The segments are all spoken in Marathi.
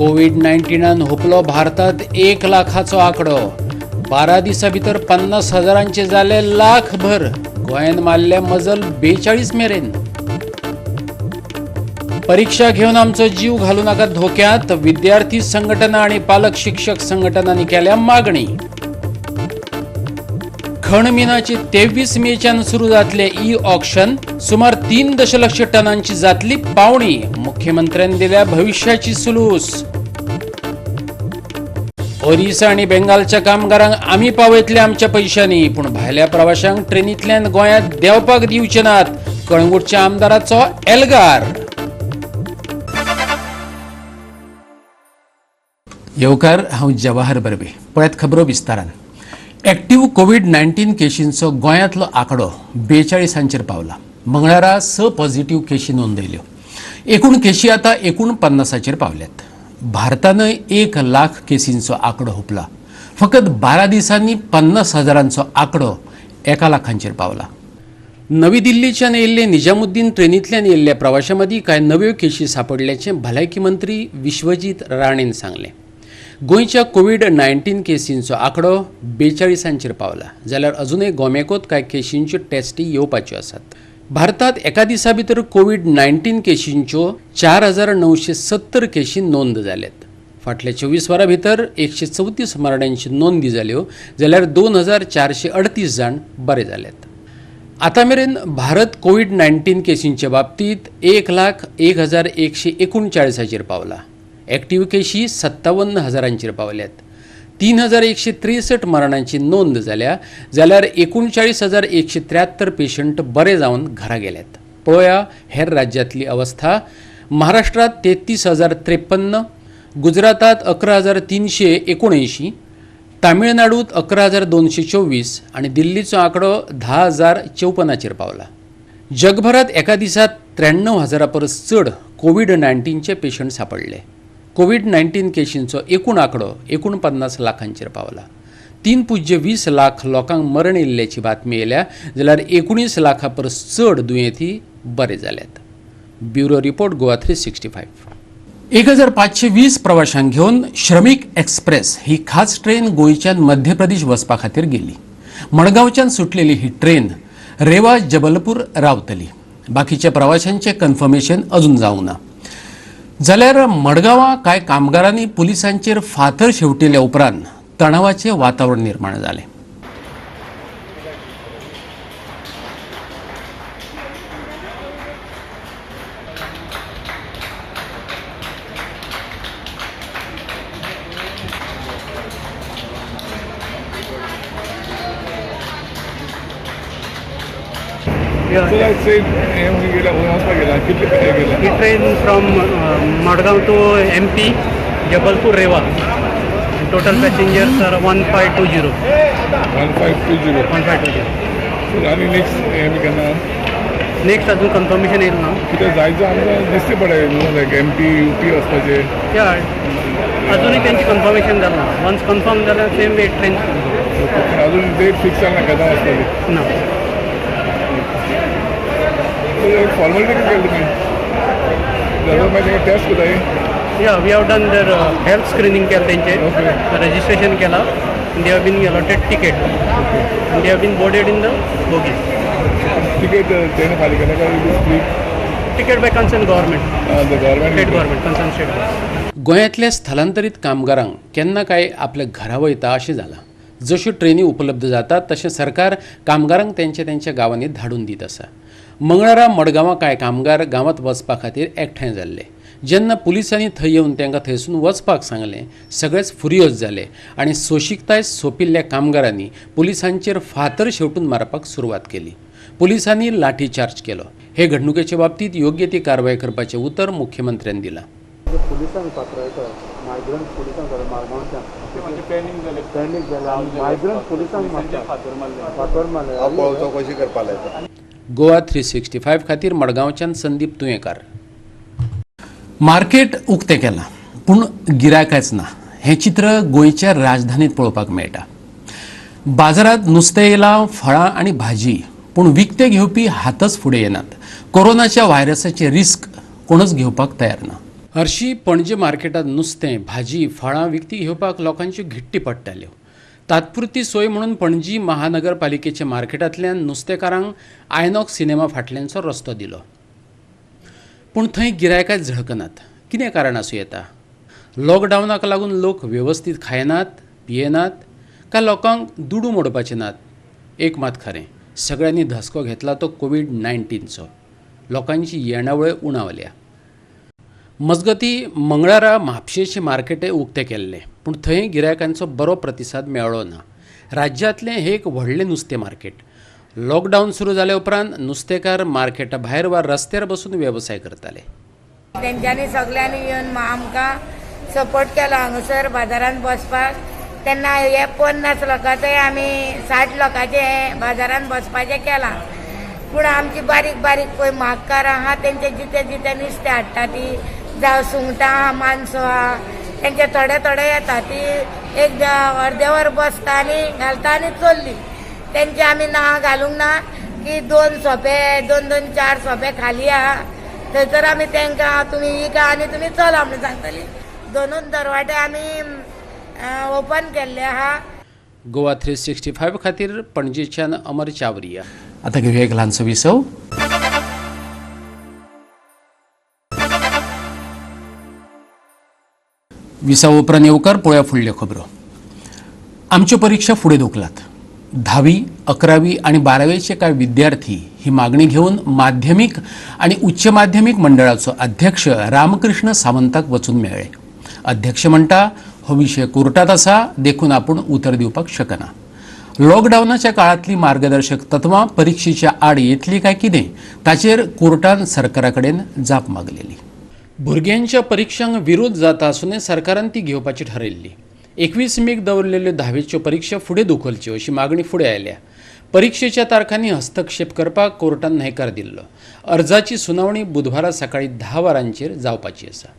कोविड-19 हुपलो भारतात 1 लाखाचो आंकडो 12 दिसां भितर 50,000 जाले लाखभर गोंयान मारले मजल 42 मेरेन। परीक्षा घेवन आमचो जीव घालू नाका धोक्यात विद्यार्थी संघटना आणि पालक शिक्षक संघटनांनी केल्या मागणी। खण मिनाची 23 मेच्यान सुरू जातले ई ऑक्शन सुमार 3 दशलक्ष टनांची जातली पावणी मुख्यमंत्र्यांनी दिल्या भविष्याची सुलूस। ओरिसा आणि बेंगालच्या कामगारांक आम्ही पावयतले आमच्या पैशांनी पण भायल्या प्रवाशांक ट्रेनींतल्यान गोंयांत देवपाक दिवचे नात कळंगूटच्या आमदाराचो एल्गार। येवकार हांव जवाहर बर्वे। पळयत खबरो विस्तारान। एक्टिव्ह कोविड-19 केशींचो गोंयांतलो आंकडो 42 पावला। मंगळारा 6 पॉझिटिव्ह केशी नोंदयल्यो। एकूण केशी आता 49 पावल्यात। भारतानय 1 लाख केसींचो आंकडो हुपला। फकत 12 दिसांनी 50,000 आंकडो 1 लाखांचेर पावला। नवी दिल्लीच्यान येयल्ले निजामुद्दीन ट्रेनींतल्यान येयल्ल्या प्रवाशां मदीं कांय नव्यो केशी सापडल्याचें भलायकी मंत्री विश्वजीत राणेन सांगलें। गोंयच्या कोविड-19 केसींचो आंकडो 42 पावला, जाल्यार अजूनय गोमेकोत कांय केशींच्यो टेस्टी येवपाच्यो आसात। भारतात एका दिसा भितर कोविड-19 केशींच्यो 4,970 केशी नोंद जाल्यात। फाटल्या 24 वरां भितर 134 मरणांची नोंदी जाल्यो, जाल्यार 2,438 जाण बरे जाल्यात। आतां मेरेन भारत कोविड-19 केशींच्या बाबतींत 1,01,139 पावला। एक्टिव्ह केशी 57,000 पावल्यात। 3,163 मरणांची नोंद जाल्या, जाल्यार 39,173 पेशंट बरे जावन घरा गेल्यात। पळोवया हेर राज्यांतली अवस्था। महाराष्ट्रात 33,053, गुजरातात 11,379, तामिळनाडूत 11,224 आणि दिल्लीचो आंकडो 10,054 पावला। जगभरात एका दिसात 93,000 परस चड कोविड-19 पेशंट सापडले। कोविड-19 केशींचो एकूण आंकडो 49 लाखांचेर पावला। 3.20 लाख लोकांक मरण येयल्ल्याची बातमी येयल्या, जाल्यार 19 लाखां परस चड दुयेंती बरे जाल्यात। Bureau report Goa 365। 1,520 प्रवाशांक घेवन श्रमिक एक्सप्रेस ही खास ट्रेन गोंयच्यान मध्य प्रदेश वचपा खातीर गेली। मडगांवच्यान सुटलेली ही ट्रेन रेवा जबलपूर रावतली। बाकीच्या प्रवाशांचे कन्फर्मेशन अजून जावंक ना। जाल्यार मडगांवां कांय कामगारांनी पुलिसांचेर फातर शेवटिल्ल्या उपरांत तणावाचें वातावरण निर्माण जालें। Train from Madgaon to MP Jabalpur Rewa. Total passengers are 1520. 1520. आणि नेक्स्ट अजून कन्फर्मेशन येईल ना कितें जायचं आमकां दिसते पडे न्हू लायक MP UP वचपाचें या अजूनही त्यांची कन्फर्मेशन जालें ना। वन्स कन्फर्म जाल्यार सेम वे ट्रेन अजून डेट फिक्स जालें ना केन्ना वचपाची ना। फॉर्मेलिटी केली तुमी जाल्यार मागीर टेस्ट कोताय या we have done their health screening केलं तेंचे रजिस्ट्रेशन केला। They have been allotted ticket they have been boarded in the bogies. Ticket तेणे फारीक केला काय free ticket by concern government state government concern state. गोंयांतल्या स्थलांतरीत कामगारांक केन्ना काय आपल्या घरा वयता अशें जालां। जश्यो ट्रेनी उपलब्ध जातात तशें सरकार कामगारांक तेंच्या गांवांनी धाडून दीत आसा। मंगळारा मडगांवां कांय कामगार गांवांत वचपा खातीर एकठांय जाल्ले। जेन्ना पुलिसांनी थंय येवन तांकां थंयसून वचपाक सांगलें, सगळेच फुरियोज जाले आनी सोशिकताय सोंपिल्ल्या कामगारांनी पुलिसांचेर फातर शेवटून मारपाक सुरवात केली। पुलिसांनी लाठीचार्ज केलो। हे घडणुकेचे बाबतींत योग्य ती कारवाय करपाचें उतर मुख्यमंत्र्यांनी दिलां। पुलिसांनी पात्रयता मायग्रंट पुलिसांक मारगांवच्यान ट्रेनिंग जालें मायग्रंट पुलिसांक फातर मारले चौकशी करपा लायता। गोवा 365 खातीर मडगांवच्यान संदीप तुयेंकार। मार्केट उक्तें केलां पूण गिरायकच ना हें चित्र गोंयच्या राजधानीत पळोवपाक मेळटा। बाजारात नुस्तें येयलां, फळां आनी भाजी, पूण विकते घेवपी हातच फुडें येनात। कोरोनाच्या व्हायरसाचे रिस्क कोणच घेवपाक तयार ना। हरशीं पणजे मार्केटांत नुस्तें भाजी फळां विकती घेवपाक लोकांच्यो घिट्टी पडटाल्यो. तात्पुरती सोय म्हणून पणजी महानगरपालिकेच्या मार्केटांतल्यान नुस्तेकारांक आयनॉक्स सिनेमा फाटल्यानचो रस्तो दिलो. पूण थंय गिरायकांच झळकनात. कितें कारण आसूं येता? लॉकडावनाक लागून लोक वेवस्थीत खायनात, पियेनात, काय लोकांक दुडू मोडपाचे नात? एक मात खरें, सगळ्यांनी धसको घेतला तो कोविड-19चो. लोकांची येणावळ उणावल्या. मजगतीं मंगळारा म्हापशेचे मार्केटय उक्ते केल्ले, पूण थंय गिरायकांचो बरो प्रतिसाद मेळ्ळो ना. राज्यांतलें हें एक व्हडलें नुस्तें मार्केट. लॉकडावन सुरू जाल्या उपरांत नुस्तेकार मार्केटा भायर वा रस्त्यार बसून वेवसाय करताले. तेंच्यांनी सगळ्यांनी येवन आमकां सपोर्ट केलो हांगासर बाजारांत बसपाक. तेन्ना हे 50 लोकांचें आमी 60 लोकांचें बाजारांत बसपाचें केलां. पूण आमची बारीक बारीक पळय म्हागकारां आहा तेंचे जितें जितें नुस्तें हाडटा ती, जावं सुंगटां आहा, माणसो आहा, तेंचे थोडे थोडे येता ती एक अर्दे वर बसता आनी घालता आनी चल्ली. तेंचे आमी नांव घालूंक ना की 2 सोपे 2-2 4 सोपे खाली आहा, थंयसर आमी तेंकां तुमी विका आनी तुमी चला म्हणून सांगतली. 2 दरवाटे आमी ओपन केल्ले आहा. गोवा 365 खातीर पणजेच्यान अमर चावरिया. आतां घेवया एक ल्हानसो विसव. विसाव उपरांत येवकार पळोवया फुडल्यो खबरो. आमच्यो परीक्षा फुडें धुकलात. 10वी, 11वी आनी 12वेचे कांय विद्यार्थी ही मागणी घेवन माध्यमीक आनी उच्च माध्यमीक मंडळाचो अध्यक्ष रामकृष्ण सावंताक वचून मेळ्ळे. अध्यक्ष म्हणटा हो विशय कोर्टात आसा, देखून आपूण उतर दिवपाक शकना. लॉकडावनाच्या काळांतली मार्गदर्शक तत्वां परीक्षेच्या आड येतली काय कितें ताचेर कोर्टान सरकारा कडेन जाप मागलेली. भुरग्यांच्या परीक्षांक विरोध जाता आसुनूय सरकारान ती घेवपाची थारायल्ली. 21 मेक दवरलेल्यो 10वेच्यो परीक्षा फुडें धुकलच्यो अशी मागणी फुडें आयल्या. परीक्षेच्या तारखांनी हस्तक्षेप करपाक कोर्टान न्हयकार दिल्लो. अर्जाची सुनावणी बुधवारा सकाळी 10 वरांचेर जावपाची आसा.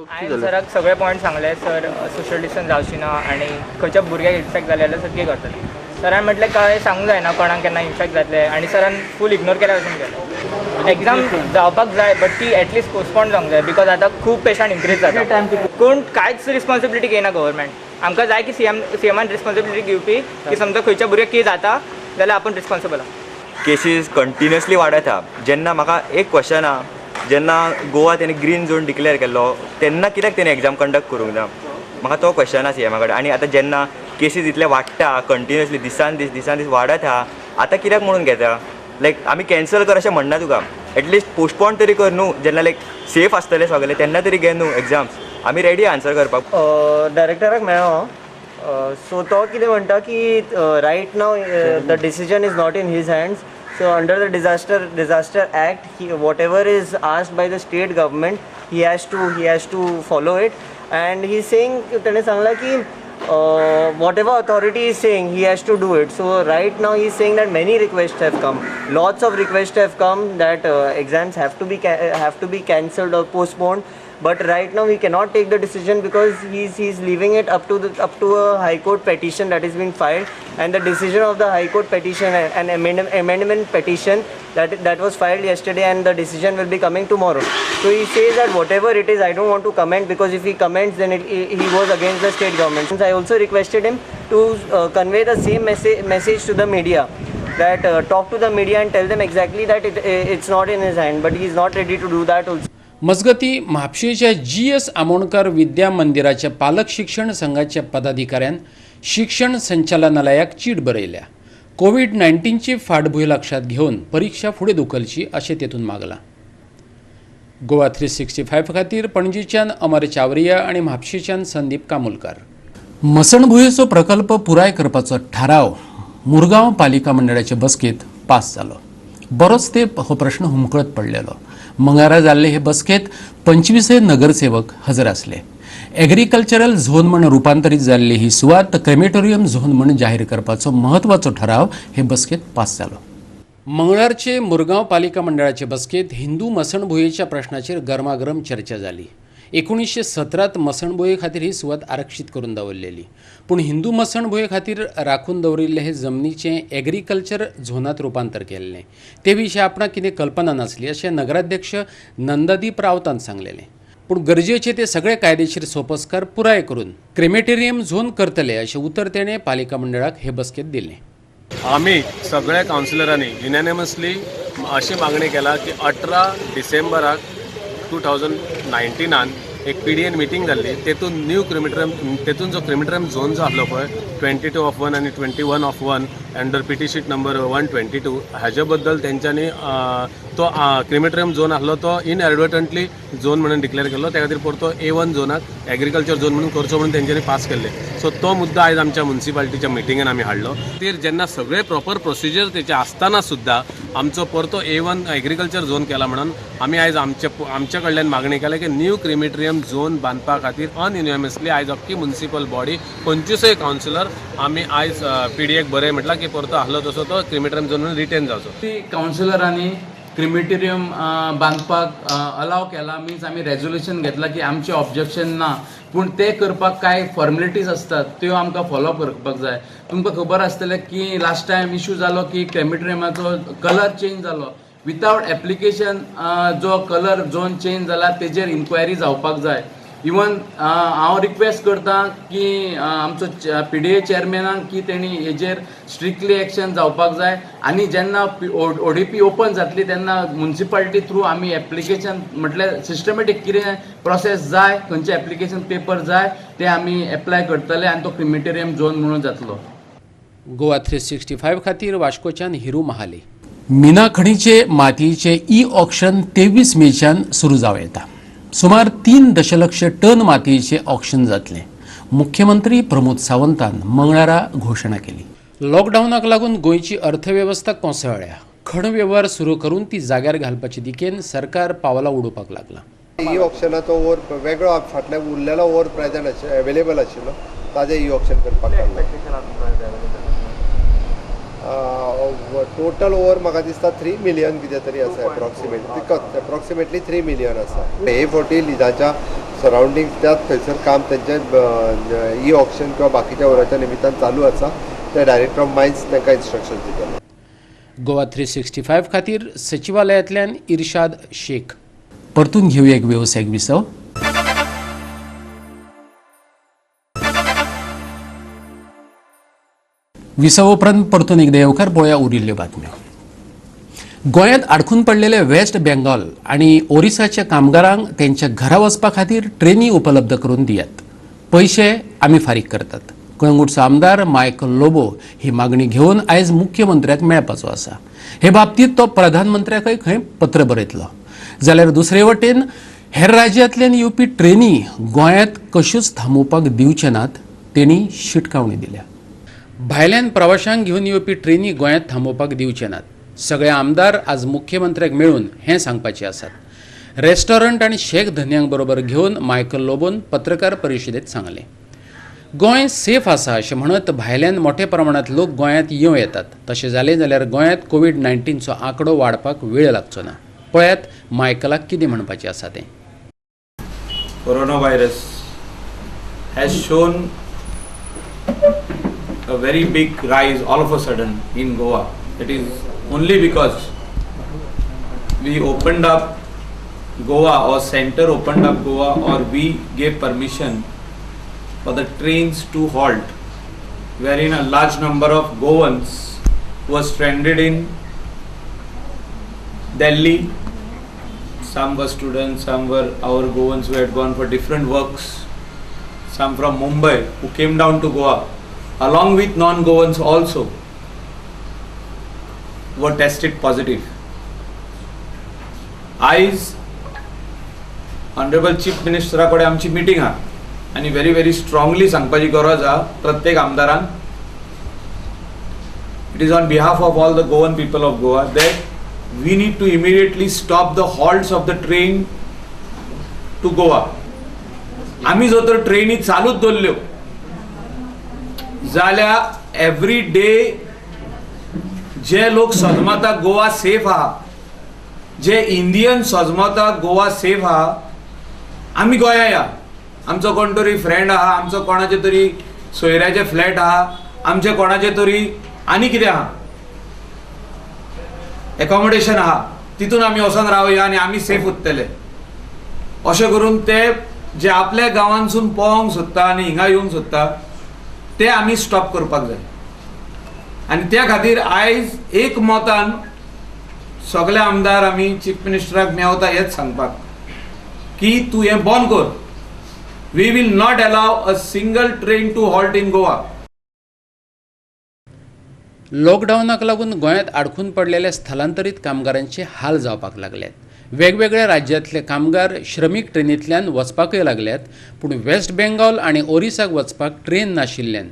हांवें सराक सगळे पॉयंट सांगले. सर सोशल डिस्टन्स जावची ना आनी खंयच्या भुरग्याक इन्फेक्ट जालें जाल्यार सर कितें करतलें. सरान म्हटलें काय सांगूंक जायना कोणाक केन्ना इन्फेक्ट जातलें, आनी सरान फूल इग्नोर केल्या भशेन केलें. एक्झाम जावपाक जाय बट ती एटलीस्ट पोस्टपोन जावंक जाय, बिकॉज आतां खूब पेशंट इन्क्रीज जाता. कोण कांयच रिस्पॉन्सिबिलिटी घेयना गव्हर्मेंट. आमकां जाय की सीएमान रिस्पॉन्सिबिलिटी घेवपी की समजा खंयच्या भुरग्याक कितें जाता जाल्यार आपूण रिस्पॉन्सिबल आहा. केसीस कंटिन्युअसली वाडत आहा. जेन्ना म्हाका एक क्वेश्चन आहा, जेन्ना गोवा तेणी ग्रीन झोन डिक्लेअर केल्लो तेन्ना कित्याक तेणी एग्जाम कंडक्ट करूंक ना, म्हाका तो क्वेश्चन आसा सीएमा कडेन. आनी आतां जेन्ना केसीस इतले वाडटा कंटिन्युअसली दिसान दीस वाडत आहा, आतां कित्याक म्हणून घेता. लायक आमी कॅन्सल कर अशें म्हणना तुका, एटलीस्ट पोस्टपोन तरी कर न्हू. जेन्ना लायक सेफ आसतलें सगळें तेन्ना तरी घे न्हू एग्जाम्स. आमी रेडी आन्सर करपाक. डायरेक्टराक मेळ्ळो. सो तो कितें म्हणटा की right now the decision is not in his hands. So under the disaster act, whatever is asked by the state government, he has to follow it. And he's saying, tane sangla ki whatever authority is saying, he has to do it. So right now he's saying that many requests have come, lots of requests have come that exams have to be cancelled or postponed. But right now we cannot take the decision because he's leaving it up to a high court petition that is being filed, and the decision of the high court petition, an amendment petition that was filed yesterday, and the decision will be coming tomorrow. So he says that whatever it is, I don't want to comment, because if he comments then he goes against the state government. Since I also requested him to convey the same message to the media, that talk to the media and tell them exactly that it's not in his hand, but he's not ready to do that also. मजगती म्हापशेच्या GS आमोणकर विद्या मंदिराच्या पालक शिक्षण संघाच्या पदाधिकाऱ्यान शिक्षण संचालनालयाक चीट बरयल्या. कोविड-19ची फाटभूंय लक्षात घेवन परीक्षा फुडें धुकलची अशें तेतून मागलां. गोवा 365 खातीर पणजेच्यान अमर चावरिया आनी म्हापशेच्यान संदीप कामुलकार. मसणभुंयेचो प्रकल्प पुराय करपाचो थाराव मुरगांव पालिका मंडळाचे बसकेंत पास जालो. बरोच तेंप हो प्रश्न हुमकळत पडलेलो. मंगळारा जाल्ले हे बसकेंत 25 नगरसेवक हजर आसले. एग्रीकल्चरल झोन म्हण रुपांतरीत जाल्ली ही सुवात क्रेमेटोरियम झोन म्हण जाहीर करपाचो म्हत्वाचो ठराव हे बसकेंत पास जालो. मंगळारचे मुरगांव पालिका मंडळाचे बसकेंत हिंदू मसणभुंयेच्या प्रश्नाचेर गरमागरम चर्चा जाली. 1917 मसणभुंये खातीर ही सुवात आरक्षीत करून दवरलेली, पूण हिंदू मसणभुंये खातीर राखून दवरिल्ले हे जमनीचें एग्रीकल्चर झोनात रुपांतर केल्लें. ते विशीं आपणाक कितें कल्पना नासली अशें नगराध्यक्ष नंदादीप रावतान सांगलेलें. पूण गरजेचे ते सगळे कायदेशीर सोपस्कार पुराय करून क्रेमेटेरियम झोन करतले अशें उतर तेणें पालिका मंडळाक हे बसकेंत दिलें. आम्ही सगळ्या कावन्सिलरांनी युनॅनिमसली अशी मागणी केला की 18 डिसेंबराक 2019 एक PDN मिटींग जाल्ली, तेतून न्यू क्रिमिटरियम, तेतून जो क्रिमिटरियम झोन जो आसलो पळय 22/1 आनी 21/1 अंडर PT शीट नंबर 122 हाजे बद्दल तेंच्यांनी तो क्रिमिटरियम झोन आसलो तो इनएडवर्टंटली झोन म्हणून डिक्लेअर केल्लो, त्या खातीर परतो A1 झोनाक एग्रीकल्चर झोन म्हणून करचो म्हणून तेंच्यांनी पास केल्ले. सो तो मुद्दा आयज आमच्या म्युन्सिपालिटीच्या मिटिंगेन आमी हाडलो. तर जेन्ना सगळे प्रॉपर प्रोसिजर तेचे आसतना सुद्दां आमचो परतो A1 एग्रीकल्चर झोन केला म्हणून आमी आयज आमच्या कडल्यान मागणी केल्या की न्यू क्रिमिटरियम झोन बांदपा खातीर अनयुनियमसली आयज अख्खी म्युन्सिपल बॉडी 25 कावन्सिलर आमी आयज PDAक बरें म्हटलां की परतो आसलो तसो तो क्रिमिटरियम झोन म्हणून रिटेन जावचो. कावन्सिलरांनी क्रिमिटेरियम बांदपाक अलाव केला, मिन्स आमी रेजोल्युशन घेतला की आमचे ऑब्जेक्शन ना, पूण ते करपाक कांय फॉर्मेलिटीज आसतात त्यो आमकां फॉलो करपाक जाय. तुमकां खबर आसतलें की लास्ट टायम इशू जालो की क्रिमिटेरियमाचो कलर चेंज जालो विथआउट एप्लिकेशन. जो कलर झोन चेंज जाला तेजेर इन्क्वायरी जावपाक जाय. इवन हांव रिक्वेस्ट करता की आमचो PDA चेअरमॅनाक की तेणी हेजेर स्ट्रिक्टली एक्शन जावपाक जाय. आनी जेन्ना ODP ओपन जातली तेन्ना म्युन्सिपालिटी थ्रू आमी एप्लिकेशन म्हटल्यार सिस्टमॅटीक कितें प्रोसेस जाय, खंयचे एप्लिकेशन पेपर जाय ते आमी एप्लाय करतले आनी तो क्रिमिटेरियम झोन म्हणून जातलो. गोवा 365 खातीर वास्कोच्यान हिरू महाले. मिना खणीचे मातयेचे ऑक्शन 23 मेच्यान सुरू जावं येता. सुमार 3 दशलक्ष टन मातयेचे ऑक्शन जातले. मुख्यमंत्री प्रमोद सावंतान मंगळारा घोषणा केली. लॉकडावनाक लागून गोंयची अर्थवेवस्था कोसळ्ळ्या. खण वेव्हार सुरू करून ती जाग्यार घालपाचे दिकेन सरकार पावलां उडोवपाक लागला. ऑक्शनाचो ओवर वेगळो फाटल्या उरलेलो ओवर प्रेजेंट अवेलेबल आशिल्लो ताजे ऑक्शन करपाक लागला. टोटल ओवर म्हाका दिसता 3 मिलियन कितें तरी आसा एप्रॉक्सिमेटली 3 मिलियन आसा. हे फावटी लिजाच्या सरावंडींग त्यात थंयसर काम तेंचे ऑक्शन किंवा बाकीच्या ओवराच्या निमित्तान चालू आसा. ते डायरेक्टर ऑफ मायन्स तांकां इन्स्ट्रक्शन दितले. गोवा 365 खातीर सचिवालयांतल्यान इर्शाद शेख. परतून घेवया एक वेवसायीक विसव. विसव उपरांत परतून एकदा येवकार पळोवया उरिल्ल्यो बातम्यो. गोंयांत आडखून पडलेले वेस्ट बेंगॉल आनी ओरिसाच्या कामगारांक तेंच्या घरा वचपा खातीर ट्रेनी उपलब्ध करून दियात. पयशे आमी फारीक करतात. कळंगूटचो आमदार मायकल लोबो ही मागणी घेवन आयज मुख्यमंत्र्याक मेळपाचो आसा. हे बाबतींत तो प्रधानमंत्र्याकय खंय पत्र बरयतलो. जाल्यार दुसरे वटेन हेर राज्यांतल्यान येवपी ट्रेनी गोंयांत कश्योच थांबोवपाक दिवचे नात, तेणी शिटकावणी दिल्या. भायल्यान प्रवाशांक घेवन येवपी ट्रेनी गोंयांत थांबोवपाक दिवचे नात. सगळे आमदार आज मुख्यमंत्र्याक मेळून हें सांगपाचे आसात. रेस्टॉरंट आनी शेक धन्यांक बरोबर घेवन मायकल लोबोन पत्रकार परिशदेंत सांगलें. गोंय सेफ आसा अशें म्हणत भायल्यान मोठ्या प्रमाणांत लोक गोंयांत येवं येतात. तशें जालें जाल्यार गोंयांत कोविड-19चो आंकडो वाडपाक वेळ लागचो ना. पळयात मायकलाक कितें म्हणपाचें आसा तें. Corona virus has shown a very big rise all of a sudden in Goa. It is only because we opened up Goa, or center opened up Goa, or we gave permission for the trains to halt, wherein a large number of Goans were stranded in Delhi. Some were students, some were our Goans who had gone for different works, some from Mumbai who came down to Goa, along with non-Goans also were tested positive. आयज ऑनरेबल चीफ मिनिस्टरा कडेन आमची मिटींग आहा आनी very strongly सांगपाची गरज आहा प्रत्येक आमदारान. It is on behalf of all the Goan people of Goa that we need to immediately stop the halts of the train to Goa. आमी जर तर ट्रेनी चालूच दवरल्यो जाल्यार एवरी डे जे लोक सजमता गोवा सेफ आहा, जे इंडियन सजमता गोवा सेफ आहा, आमी गोंया या, आमचो कोण तरी फ्रेंड आहा, आमचो कोणाचे तरी सोयऱ्याचे फ्लॅट आहा, आमचे कोणाचे तरी आनी कितें आहा, एकोमोडेशन आहा, तितून आमी वचोन रावया आनी आमी सेफ उरतले. अशें करून ते जे आपल्या गांवांसून पोवंक सोदता आनी हिंगा येवंक सोदता ते आमी स्टॉप करपाक जाय. आनी त्या खातीर आयज एक मोतान सगळे आमदार आमी चीफ मिनिस्टराक मेवता हेच सांगपाक की तूं हें बंद कर. We will not allow a single train to halt in Goa. लॉकडाऊनाक लागून गोंयांत आडखून पडलेल्या स्थलांतरीत कामगारांचे हाल जावपाक लागल्यात. वेगवेगळ्या राज्यांतले कामगार श्रमीक ट्रेनींतल्यान वचपाकय लागल्यात, पूण वेस्ट बेंगॉल आनी ओरिसाक वचपाक ट्रेन नाशिल्ल्यान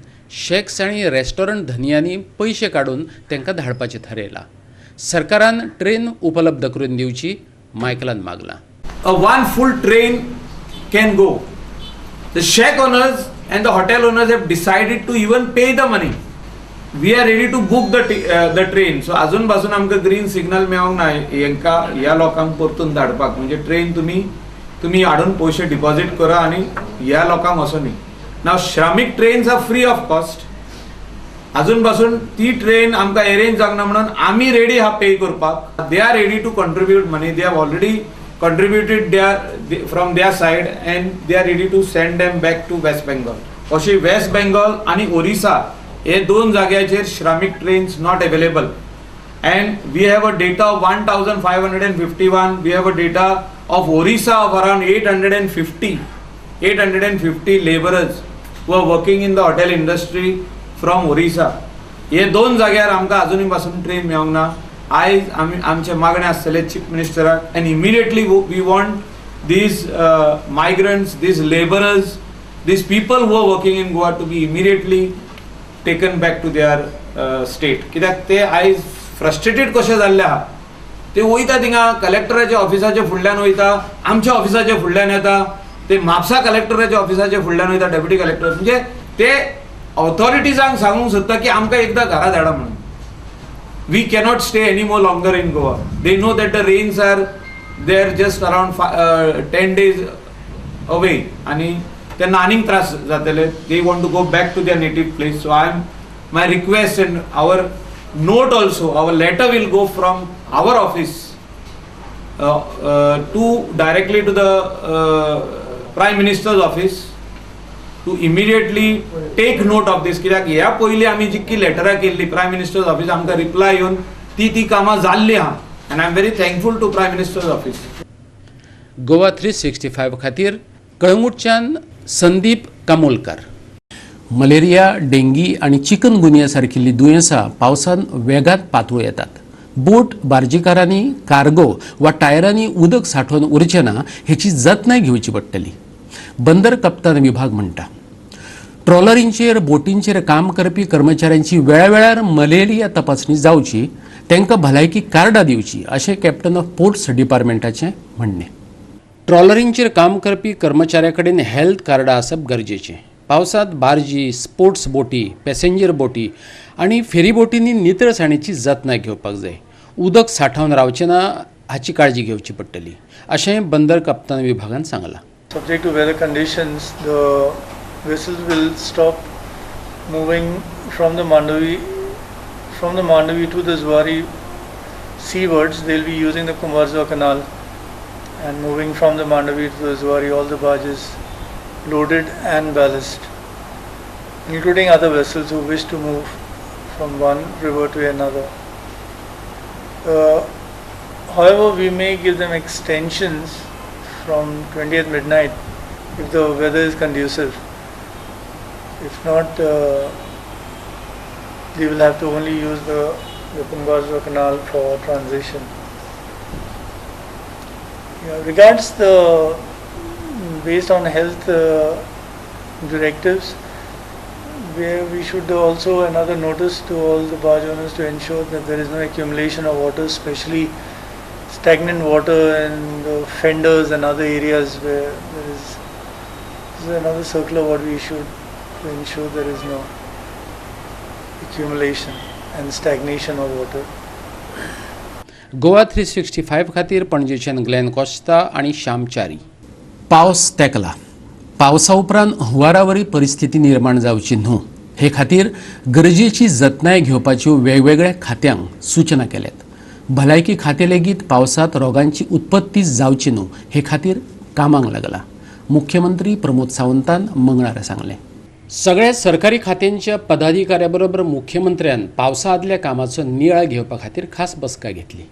शेक्स आनी रेस्टॉरंट धनियांनी पयशे काडून तांकां धाडपाचें थारयलां. सरकारान ट्रेन उपलब्ध करून दिवची मायकलान मागलां. A one full train can go. The shack owners and the hotel owners have decided to even pay the money. We are ready to book the train. So अजून पासून आमकां ग्रीन सिग्नल मेळोंक ना हेंका ह्या लोकांक परतून धाडपाक. म्हणजे ट्रेन तुम्ही हाडून पयशे डिपॉझिट करा आनी ह्या लोकांक वचो न्ही. Now Shramik trains are free of cost. अजून पासून ती ट्रेन आमकां अरेंज जावना म्हणून आमी रेडी आहा पे करपाक. They are ready to contribute money. They have already contributed from their side and they are ready to send them back to West Bengal. अशी वेस्ट बेंगॉल आणि ओरिसा हे दोन जाग्याचेर श्रमिक trains not available. and we have a data of 1551. We have a data of Orissa of around 850 laborers who are working in the hotel industry from Orissa. हे दोन जाग्यार आमकां अजुनी पासून ट्रेन मेळोंक ना. आयज आमचे मागणे आसतले चीफ मिनिस्टराक and immediately we want these migrants, these laborers, these people who are working in Goa to be immediately taken back to their state. कित्याक ते आयज फ्रस्ट्रेटेड कशे जाल्ले आहा. ते वयता थिंगा कलेक्टराच्या ऑफिसाच्या फुडल्यान वयता, आमच्या ऑफिसाच्या फुडल्यान येता, ते म्हापसा कलेक्टराच्या ऑफिसाच्या फुडल्यान वयता, डेप्युटी कलेक्टर. म्हणजे ते ऑथॉरिटीजांक सांगूंक सोदता की आमकां एकदां घरा धाडा म्हणून. We cannot stay any more longer in Goa. They know that the rains are there just around 10 days away. आणि त्यांना आनीक त्रास जातले. They want to go back to their native place. So my request and our note also, our letter will go from our office to directly to the Prime Minister's office to immediately take note of this. कित्याक ह्या पयलीं आमी जितकी लेटरां केल्ली प्रायम मिनिस्टर्स ऑफिस आमकां रिप्लाय येवन ती कामां जाल्ली आहा. And I am very thankful to prime minister's office. Goa 365 खातीर कळंगूटच्यान संदीप कामोलकार. मलेरिया, डेंगी आनी चिकनगुनिया सारकिल्लीं दुयेंसां पावसान वेगान पातूळ येतात. बोट बार्जीकारांनी कार्गो वा टायरांनी उदक सांठोवन उरचें ना हेची जतनाय घेवची पडटली. बंदर कप्तान विभाग म्हणटा ट्रॉलरींचेर बोटींचेर काम करपी कर्मचाऱ्यांची वेळावेळार मलेरिया तपासणी जावची, तांकां भलायकी कार्डां दिवची अशें कॅप्टन ऑफ पोर्ट्स डिपार्टमेंटाचें म्हणणें. ट्रॉलरींचेर काम करपी कर्मचाऱ्यां कडेन हेल्थ कार्डां आसप गरजेचें. पावसांत बार्जी, स्पोर्ट्स बोटी, पॅसेंजर बोटी आनी फेरी बोटींनी नितळसाणीची जतनाय घेवपाक जाय. उदक सांठोवन रावचें ना हाची काळजी घेवची पडटली अशें बंदर कप्तान विभागान सांगलां. Subject to weather conditions, the vessels will stop moving from the Mandavi to the Zuari seawards. They will be using the Kumarzwa Canal and moving from the Mandavi to the Zuari, all the barges loaded and ballast, including other vessels who wish to move from one river to another. However, we may give them extensions from 20th midnight if the weather is conducive. If not, they will have to only use the Kumbharzwa Canal for transition. Regards based on health directives, we should also another notice to all the barge owners to ensure that there is no accumulation of water, especially stagnant water and fenders and other areas where there is another circular what we should to ensure there is no accumulation and stagnation of water. Goa 365 खातीर पणजेच्यान ग्लेन कोस्ता आनी श्यामचारी. पावस तेंकला. पावसा उपरांत हुंवारावरी परिस्थिती निर्माण जावची न्हू हे खातीर गरजेची जतनाय घेवपाच्यो वेगवेगळ्या खात्यांक सूचना केल्यात. भलायकी खातें लेगीत पावसांत रोगांची उत्पत्ती जावची न्हू हे खातीर कामाक लागला. मुख्यमंत्री प्रमोद सावंतान मंगळारा सांगले. सगळ्या सरकारी खात्यांच्या पदाधिकाऱ्याबरोबर मुख्यमंत्र्यान पावसा आदल्या कामाचो नियाळ घेवपा खातीर खास बसका घेतली.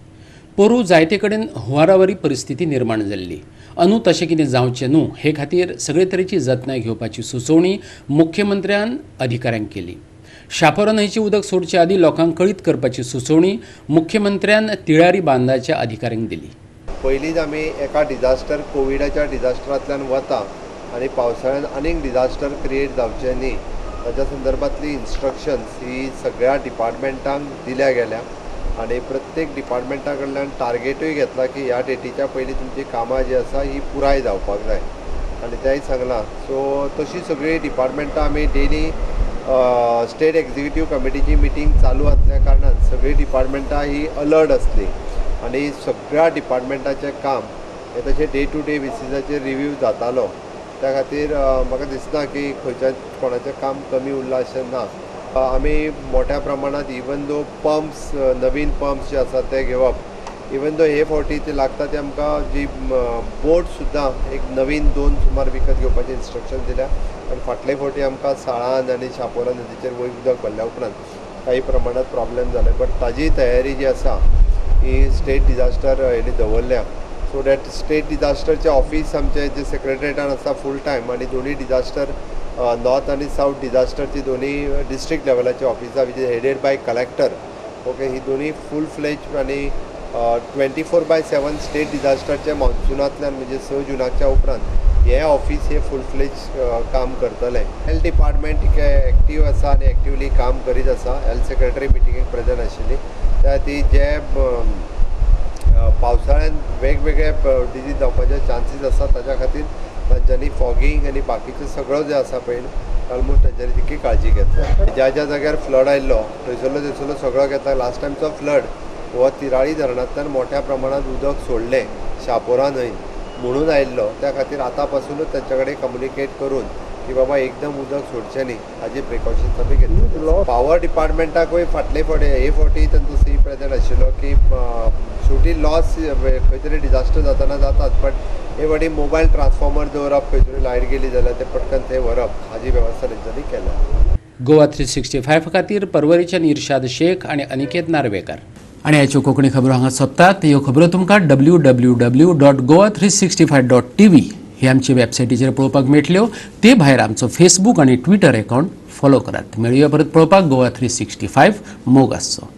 पोरू जायते कडेन हुंवारावरी परिस्थिती निर्माण जाल्ली. अंदू तशें कितें जावचें न्हू हे खातीर सगळे तरेची जतनाय घेवपाची सुचोवणी मुख्यमंत्र्यान अधिकाऱ्यांक केली. शापोरा न्हंयचें उदक सोडचे आदी लोकांक कळीत करपाची सुचोवणी मुख्यमंत्र्यान तिळारी बांदाच्या अधिकाऱ्यांक दिली. पयलींच आमी एका डिजास्टर कोविडाच्या डिजास्टरांतल्यान वता आनी पावसाळ्यान आनीक डिजास्टर क्रिएट जावचें न्ही ताच्या संदर्भांतली इन्स्ट्रक्शन्स ही सगळ्या डिपार्टमेंटांक दिल्या गेल्या आनी प्रत्येक डिपार्टमेंटा कडल्यान टार्गेटूय घेतला की ह्या डेटीच्या पयलीं तुमची कामां जी आसा ही पुराय जावपाक जाय आनी तेंय सांगलां. सो तशी सगळी डिपार्टमेंटां आमी डेली स्टेट एक्झिक्युटीव कमिटीची मिटींग चालू आसल्या कारणान सगळी डिपार्टमेंटां ही अलर्ट आसली आनी सगळ्या डिपार्टमेंटाचें काम हे तशें डे टू डे बेसिसाचेर रिव्यू जातालो. त्या खातीर म्हाका दिसना की खंयच्याच कोणाचें काम कमी उरलां अशें ना. आमी मोठ्या प्रमाणांत इवन दो पंप्स नवीन पंप्स जे आसात ते घेवप इवन दो हे फावटी ते लागता ते आमकां जी बोट सुद्दां एक नवीन 2 सुमार विकत घेवपाचें इन्स्ट्रक्शन दिल्या आनी फाटले फावटी आमकां साळान आनी शापोरा नदीचेर वयर उदक भरल्या उपरांत काही प्रमाणात प्रॉब्लेम जाले बट ताजी तयारी जी आसा ही स्टेट डिजास्टर हेणी दवरल्या. सो डॅट स्टेट डिजास्टरचे ऑफिस आमचे जे सेक्रेटरेटान आसा फूल टायम आनी दोनी डिजास्टर नॉर्थ आनी सावथ डिजास्टरची दोनी डिस्ट्रिक्ट लेवलाची ऑफिसां which is headed by collector. Okay ही दोनी फूल फ्लेज आनी 24/7 स्टेट डिजास्टरचे मॉन्सुनांतल्यान म्हणजे 6 जुनाच्या उपरांत हे ऑफिस हे फूल फ्लेज काम करतले. हेल्थ डिपार्टमेंट एक्टीव आसा आनी एक्टिवली काम करीत आसा. हेल्थ सेक्रेटरी मिटिंगेक प्रेजंट आशिल्ली त्या ती जे पावसाळ्यान वेगवेगळे डिजीज जावपाचे चान्सीस आसा ताच्या खातीर तांच्यांनी फॉगिंग आनी बाकीचें सगळो जे आसा पळय ऑलमोस्ट तांच्यांनी तितकी काळजी घेतल्या. ज्या ज्या जाग्यार फ्लड आयिल्लो थंयसरलो सगळो घेता. लास्ट टायमचो फ्लड हो तिराळी धरणांतल्यान मोठ्या प्रमाणात उदक सोडलें शापोरा न्हंय म्हणून आयिल्लो. त्या खातीर आतां पासूनच तांच्या कडेन कम्युनिकेट करून की बाबा एकदम उदक सोडचें न्ही हाजी प्रिकॉशन्स आमी घेतली. पावर डिपार्टमेंटाकूय फाटले फावटी हे फावटी तांचो सी प्रेजंट आशिल्लो की शेवटी लॉस खंय तरी डिजास्टर जाताना जातात बट हे फावटी मोबायल ट्रान्सफॉर्मर दवरप खंय तरी लायट गेली जाल्यार ते पटकन थंय व्हरप हाजी वेवस्था तेंच्यांनी केल्या. गोवा 365 खातीर परवरीच्यान इर्शाद शेख आनी अनिकेत नार्वेकार. आनी ह्याच्यो कोंकणी खबरो हांगा सोंपतात. ह्यो खबरो तुमकां www.goa365.tv हे आमचे वेबसायटीचेर पळोवपाक मेळटल्यो. ते भायर आमचो फेसबूक आनी ट्विटर अकावंट फॉलो करात. मेळुया परत पळोवपाक गोवा 365 मोग आसचो.